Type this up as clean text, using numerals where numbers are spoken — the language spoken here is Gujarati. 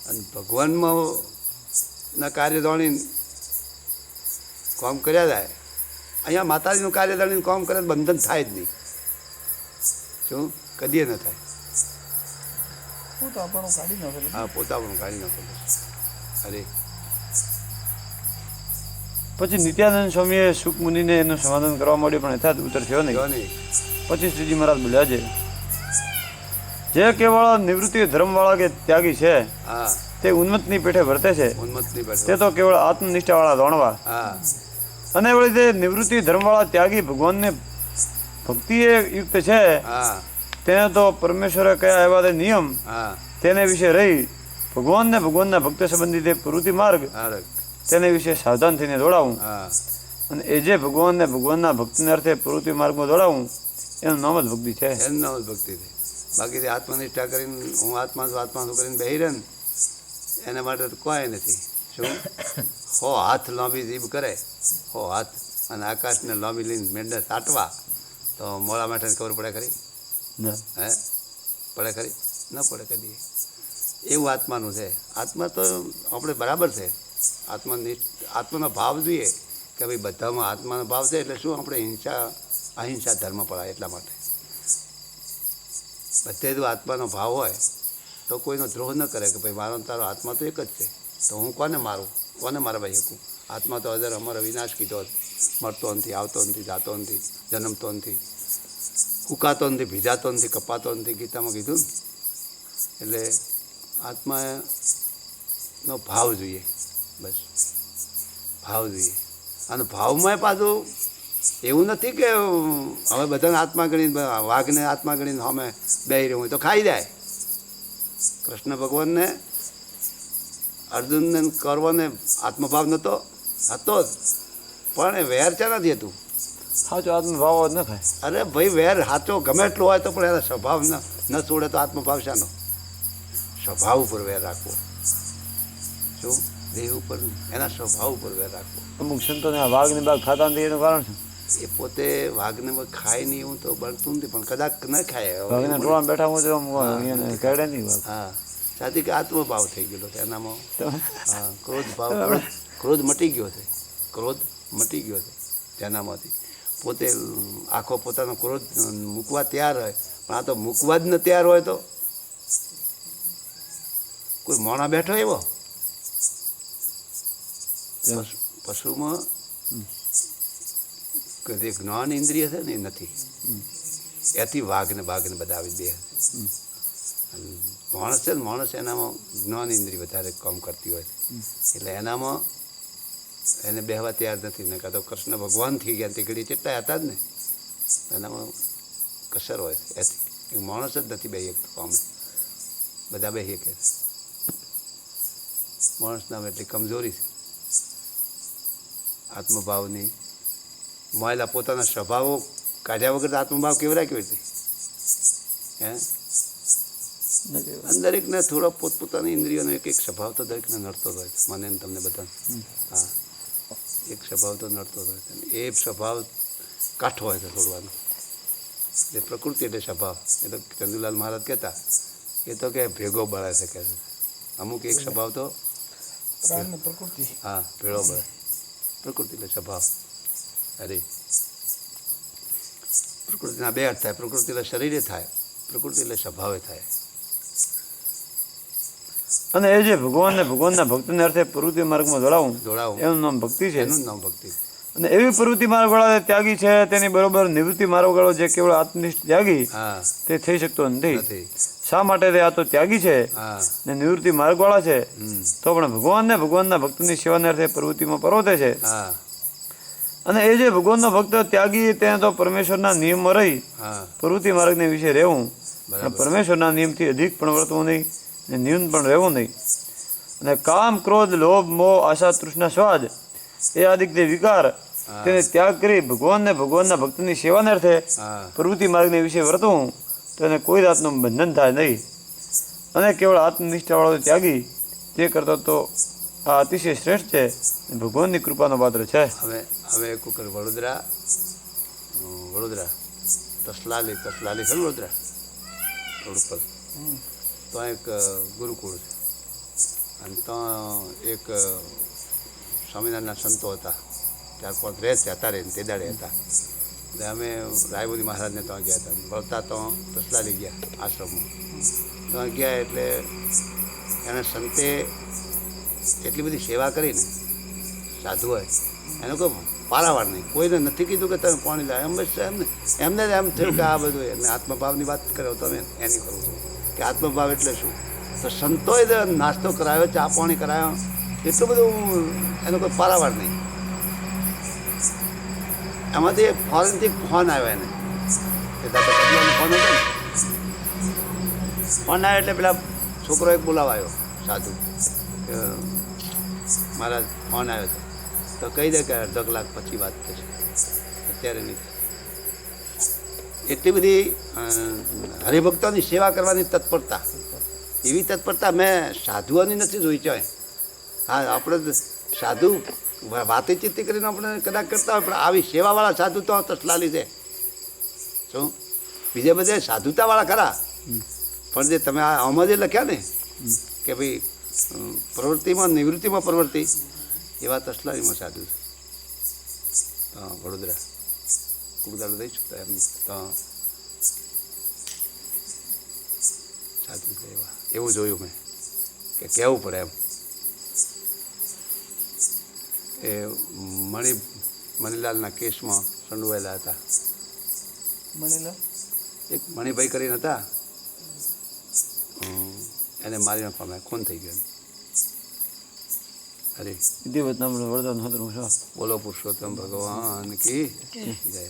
અને ભગવાનમાં ના કાર્ય જાણીને કામ કર્યા જાય. અહીંયા માતાજીનું કાર્ય જાણીને કામ કરે બંધન થાય જ નહીં. શું કદીએ ન થાય. હા, પોતાનું કાઢી નાખો. અરે પછી નિત્યાનંદ સ્વામીએ સુખ મુનિને એનું સમાધાન કરવા માંડ્યું, પણ યથાર્થ ઉત્તર થયો નહીં. પછી શ્રીજી મહારાજ બોલ્યા છે, જે કેવળ નિવૃત્તિ ધર્મવાળા કે ત્યાગી છે તે ઉન્મત્તની પેઠે વર્તે છે, તે તો કેવળ આત્મનિષ્ઠાવાળા જાણવા. અને વળી તે નિવૃત્તિ ધર્મવાળા ત્યાગી ભગવાનને ભક્તિએ યુક્ત છે, તેને તો પરમેશ્વરે કયા એવા તે નિયમ તેને વિશે રહી ભગવાનને ભગવાનના ભક્ત સંબંધી તે પ્રવૃત્તિ માર્ગ તેને વિશે સાવધાન થઈને દોડાવું. અને એ જે ભગવાનને ભગવાનના ભક્તિને અર્થે પ્રવૃત્તિ માર્ગમાં દોડાવું એનું નામ જ ભક્તિ છે. એનું નામ જ ભક્તિ છે. બાકી તે આત્મનિષ્ઠા કરીને હું આત્મા છું કરીને બેહી રહે ને એના માટે તો કોઈ નથી. શું હો હાથ લાંબી જીભ કરે, હો હાથ અને આકાશને લાંબી લઈને મેંઢને સાટવા તો મોડા માઠાને ખબર પડે ખરી? હે પડે ખરી? ન પડે કદી. એવું આત્માનું છે. આત્મા તો આપણે બરાબર છે. આત્માનો ભાવ જોઈએ કે ભાઈ બધામાં આત્માનો ભાવ છે એટલે શું આપણે અહિંસા ધર્મ પડાય. એટલા માટે બધે જો આત્માનો ભાવ હોય તો કોઈનો દ્રોહ ન કરે કે ભાઈ મારો તારો આત્મા તો એક જ છે, તો હું કોને મારું, કોને મારા ભાઈ શકું? આત્મા તો અદર અમારો વિનાશ કીધો, મરતો નથી, આવતો નથી, જાતો નથી, જન્મતો નથી, ઉકાતો નથી, ભીજાતો નથી, કપાતો નથી, ગીતામાં કીધું ને. એટલે આત્માનો ભાવ જોઈએ, બસ ભાવ જોઈએ. અને ભાવમાં પાછું એવું નથી કે હવે બધાને આત્મા ગણીને વાઘને આત્મા ગણીને અમે બેહી રહ્યું હોય તો ખાઈ જાય. કૃષ્ણ ભગવાનને અર્જુનને કૌરવને આત્મભાવ નહોતો, હતો જ, પણ વેર ચાનાથી હતું. સાચો આત્મભાવ જ ન ખાય. અરે ભાઈ વેર સાચો ગમે એટલો હોય તો પણ એના સ્વભાવ ન છોડે તો આત્મભાવ શાનો? સ્વભાવ ઉપર વેર રાખવો. શું દેહ ઉપર એના સ્વભાવ ઉપર વેર રાખવો. અમુક સંતોને આ વાઘ ને બાઘ ખાતા નથી એનું કારણ શું? એ પોતે વાઘને ખાય નહીં એવું તો બનતું નથી, પણ કદાચ ન ખાય. વાઘના ટોળામાં બેઠા હું તો કરડે નહીં વાઘ. હા, સાચી કે આત્મભાવ થઈ ગયેલો છે એનામાં. હા, ક્રોધ ભાવ, ક્રોધ મટી ગયો છે. ક્રોધ મટી ગયો છે જેનામાંથી પોતે આખો પોતાનો ક્રોધ મૂકવા તૈયાર હોય, પણ આ તો મૂકવા જ ન તૈયાર હોય તો કોઈ મોણા બેઠો એવો. પશુમાં જે જ્ઞાન ઇન્દ્રિય છે ને એ નથી, એથી વાઘને બધા આવી દે. માણસ છે ને, માણસ એનામાં જ્ઞાન ઇન્દ્રિય વધારે કામ કરતી હોય એટલે એનામાં એને બેહવા તૈયાર નથી. ને કાં તો કૃષ્ણ ભગવાન થઈ ગયા તે ઘડી ચેટલા હતા જ ને, એનામાં કસર હોય છે. એથી માણસ જ નથી બેહી શકતો. અમે બધા બેહી શકે. માણસના એટલી કમજોરી છે આત્મભાવની. માયેલા પોતાના સ્વભાવો કાઢ્યા વગર આત્મભાવ કેવરાય કેવી રીતે? હે અને દરેકને થોડો પોતપોતાની ઇન્દ્રિયોનો એક સ્વભાવ તો દરેકને નડતો જ હોય છે. મને ને તમને બધા. હા, એક સ્વભાવ તો નડતો જ હોય છે. એ સ્વભાવ કાઠો હોય છે છોડવાનો. જે પ્રકૃતિ એટલે સ્વભાવ. એ તો ચંદુલાલ મહારાજ કહેતા, એ તો કે ભેગો બળે છે કે અમુક એક સ્વભાવ તો પ્રકૃતિ. હા, ભેળો બળે. પ્રકૃતિ એટલે સ્વભાવ. અરે પ્રકૃતિના બે અર્થ થાય. પ્રકૃતિ એટલે શરીરે થાય, પ્રકૃતિ એટલે સ્વભાવે થાય. અને એ જે ભગવાનને ભગવાનના ભક્તને અર્થે પ્રવૃત્તિ માર્ગમાં દોડાવું એનું નામ ભક્તિ છે. એનું નામ ભક્તિ. અને એવી પ્રવૃત્તિ માર્ગવાળા ત્યાગી છે તેની બરોબર નિવૃત્તિ માર્ગવાળો જે કેવળ આત્મનિષ્ઠ ત્યાગી તે થઈ શકતો નથી. શા માટે તે આ તો ત્યાગી છે ને નિવૃત્તિ માર્ગવાળા છે, તો પણ ભગવાનને ભગવાનના ભક્તની સેવાને અર્થે પ્રવૃત્તિમાં પરોતે છે. અને એ જે ભગવાનનો ભક્ત ત્યાગી તેને તો પરમેશ્વરના નિયમમાં રહી પ્રવૃત્તિ માર્ગને વિશે રહેવું, પણ પરમેશ્વરના નિયમથી અધિક પણ વર્તવું નહીં ને ન્યૂન પણ રહેવું નહીં. અને કામ, ક્રોધ, લોભ, મોહ, આશા, તૃષ્ણા, સ્વાદ એ આદિક તે વિકાર તેને ત્યાગ કરી ભગવાનને ભગવાનના ભક્તની સેવાને અર્થે પ્રવૃત્તિ માર્ગને વિશે વર્તવું તો એને કોઈ જાતનું બંધન થાય નહીં. અને કેવળ આત્મનિષ્ઠાવાળો ત્યાગી તે કરતો તો આ અતિશય શ્રેષ્ઠ છે, ભગવાનની કૃપાનો પાત્ર છે. હવે એક વખત વડોદરા તસલાલી ખરું વડોદરા રોડ પર તો એક ગુરુકુળ છે. અને તો એક સ્વામિનારાયણના સંતો હતા, 4-5 રહે છે અત્યારે તે દાડે હતા. એટલે અમે રાયબુદ્ધિ મહારાજને ત્યાં ગયા હતા, વળતા તો તસલા લઈ ગયા આશ્રમમાં. ત્યાં ગયા એટલે એને સંતે એટલી બધી સેવા કરીને સાધુ હોય એનો કોઈ પારાવાર નહીં, કોઈને નથી કીધું કે તમે પાણી લાવે. એમને એમ થયું કે આ બધું એને આત્મભાવની વાત કરો તમે એની કરું છું કે આત્મભાવ એટલે શું. તો સંતોએ નાસ્તો કરાવ્યો, ચા પાણી કરાવ્યો, એટલું બધું એનો કોઈ પારાવાર નહીં. એમાંથી ફોરેનથી ફોન આવ્યો એને કે દાદા ફોન હતો ને, ફોન આવ્યો એટલે પેલા છોકરો એક બોલાવાયો સાધુ કે મારા ફોન આવ્યો હતો, તો કહી દે કે અડધો કલાક પછી વાત થશે, અત્યારે નહીં. એટલી બધી હરિભક્તોની સેવા કરવાની તત્પરતા, એવી તત્પરતા મેં સાધુઓની નથી જોઈ છે. હા, આપણે સાધુ વાતચીત કરીને આપણે કદાચ કરતા હોય, પણ આવી સેવાવાળા સાધુ તો તસલાલી છે. શું બીજે બધે સાધુતાવાળા ખરા, પણ જે તમે આમાં જે લખ્યા ને કે ભાઈ પ્રવૃત્તિમાં નિવૃત્તિમાં પ્રવૃત્તિ, એવા તસલારીમાં સાધુ છે. વડોદરા કુકદાડો દઈ શકતા એમ તો સાધુ છે એવા, એવું જોયું મેં કે કહેવું પડે એમ. એ મણીલાલના કેસમાં સંડોવાયેલા હતા. મણીલાલ એક મણિભાઈ કરીને હતા, એને મારી નાખવામાં ખૂન થઈ ગયું. અરે દેવત નામ વરદાન હતું. બોલો પુરુષોત્તમ ભગવાન કી જય.